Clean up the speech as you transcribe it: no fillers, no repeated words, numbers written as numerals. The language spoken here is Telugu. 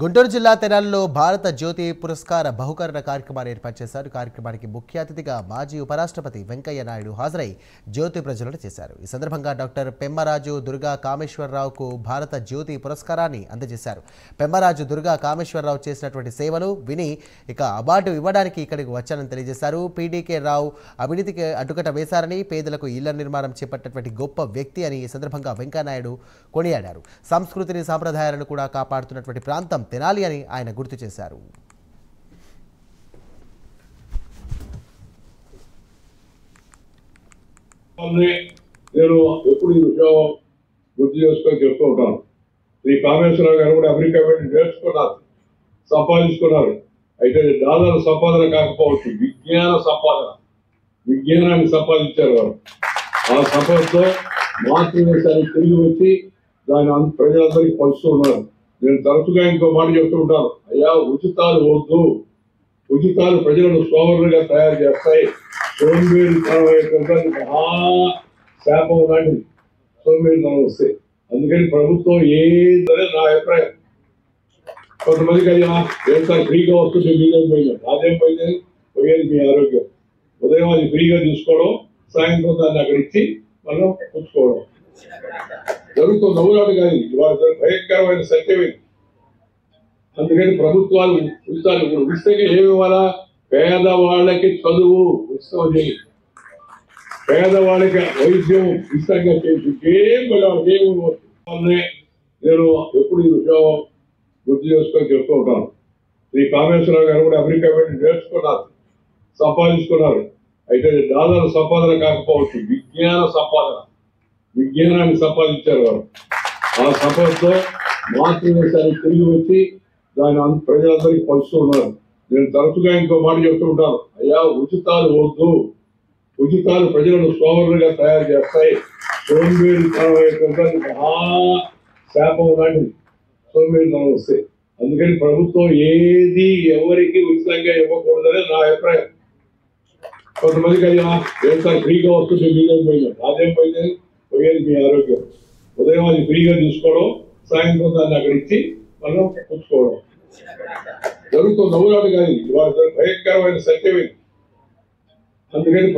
గుంటూరు జిల్లా తెనాలిలో భారత జ్యోతి పురస్కార బహుకరణ కార్యక్రమాన్ని ఏర్పాటు చేశారు. కార్యక్రమానికి ముఖ్య అతిథిగా మాజీ ఉపరాష్ట్రపతి వెంకయ్య నాయుడు హాజరై జ్యోతి ప్రజ్వలన చేశారు. ఈ సందర్భంగా డాక్టర్ పెమ్మరాజు దుర్గా కామేశ్వరరావుకు భారత జ్యోతి పురస్కారాన్ని అందజేశారు. పెమ్మరాజు దుర్గా కామేశ్వరరావు చేసినటువంటి సేవలు విని ఇక అవార్డు ఇవ్వడానికి ఇక్కడికి వచ్చానని తెలియజేశారు. పీడీకే రావు అవినీతికి అడ్డుకట్ట వేశారని, పేదలకు ఇళ్ల నిర్మాణం చేపట్టినటువంటి గొప్ప వ్యక్తి అని ఈ సందర్భంగా వెంకయ్య నాయుడు కొనియాడారు. సంస్కృతిని సాంప్రదాయాలను కూడా కాపాడుతున్నటువంటి ప్రాంతం తెనాలి అని ఆయన గుర్తు చేశారు. నేను ఎప్పుడు ఈ విషయం గుర్తు చేసుకొని చెప్తూ ఉంటాను. శ్రీ కామేశ్వరరావు గారు కూడా అమెరికా వెళ్ళి నేర్చుకున్నారు, సంపాదించుకున్నారు. అయితే డాలర్ సంపాదన కాకపోవచ్చు, విజ్ఞాన సంపాదన, విజ్ఞానాన్ని సంపాదించారు వారు. ఆ సంపదతో మాతృదేశానికి తిరిగి వచ్చి దాని ప్రజలందరికీ పంచుతూ ఉన్నారు. నేను తరచుగా ఇంకో మాట చెప్తూ ఉంటాను, అయ్యా ఉచితాలు వద్దు, ఉచితాలు ప్రజలను సోమరులుగా తయారు చేస్తాయి. సోంబేరితనం మహా శాపం లాంటిది సోంబేరితనం వస్తే. అందుకని ప్రభుత్వం ఏదనే నా అభిప్రాయం. కొంతమందికి అయ్యా సార్ ఫ్రీగా వస్తుంది, మీదేం పోయింది, అదేం పోయింది, పోయేది మీ ఆరోగ్యం. ఉదయం అది ఫ్రీగా తీసుకోవడం, సాయంత్రం దాన్ని అక్కడ ఇచ్చి మనం పుచ్చుకోవడం జరుగుతుంది. నవ్వులాడు కాదు, ఇవాళ భయంకరమైన సత్యమే. అందుకని ప్రభుత్వాలు ఉచితాలు ఉచితంగా ఏమి ఇవ్వాలా? పేదవాళ్ళకి చదువు ఉచితం చేయి, పేదవాళ్ళకి వైద్యం ఉచితంగా చేసి నేను ఎప్పుడు ఈ విషయం గుర్తు చేసుకొని చెప్తూ ఉంటాను. శ్రీ కామేశ్వరరావు గారు కూడా అమెరికా వెళ్ళి నేర్చుకున్నారు, సంపాదించుకున్నారు. అయితే డాలర్ సంపాదన కాకపోవచ్చు, విజ్ఞాన సంపాదన, విజ్ఞానాన్ని సంపాదించారు వారు. ఆ సంపదతో మాతృదేశానికి తిరిగి వచ్చి దాని ప్రజలందరికీ పంచుతూ ఉన్నారు. నేను తరచుగా ఇంకో మాట చెప్తూ ఉంటాను, అయ్యా ఉచితాలు వద్దు, ఉచితాలు ప్రజలను సోమరులుగా తయారు చేస్తాయి. సోంబేరితనం మహా శాపం లాంటిది సోంబేరితనం వస్తే. అందుకని ప్రభుత్వం ఏది ఎవరికి ఉచితంగా ఇవ్వకూడదనే నా అభిప్రాయం. కొంతమందికి అయ్యా సార్ ఫ్రీగా వస్తుంది, మీదేం పోయింది, అదేం పోయింది, పోయేది మీ ఆరోగ్యం. ఉదయం అది ఫ్రీగా తీసుకోవడం, సాయంత్రం దాన్ని అక్కడ ఇచ్చి మనం పుచ్చుకోవడం జరుగుతుంది. నవ్వులాడు కాదు, ఇవాళ భయంకరమైన సత్యమే. అందుకని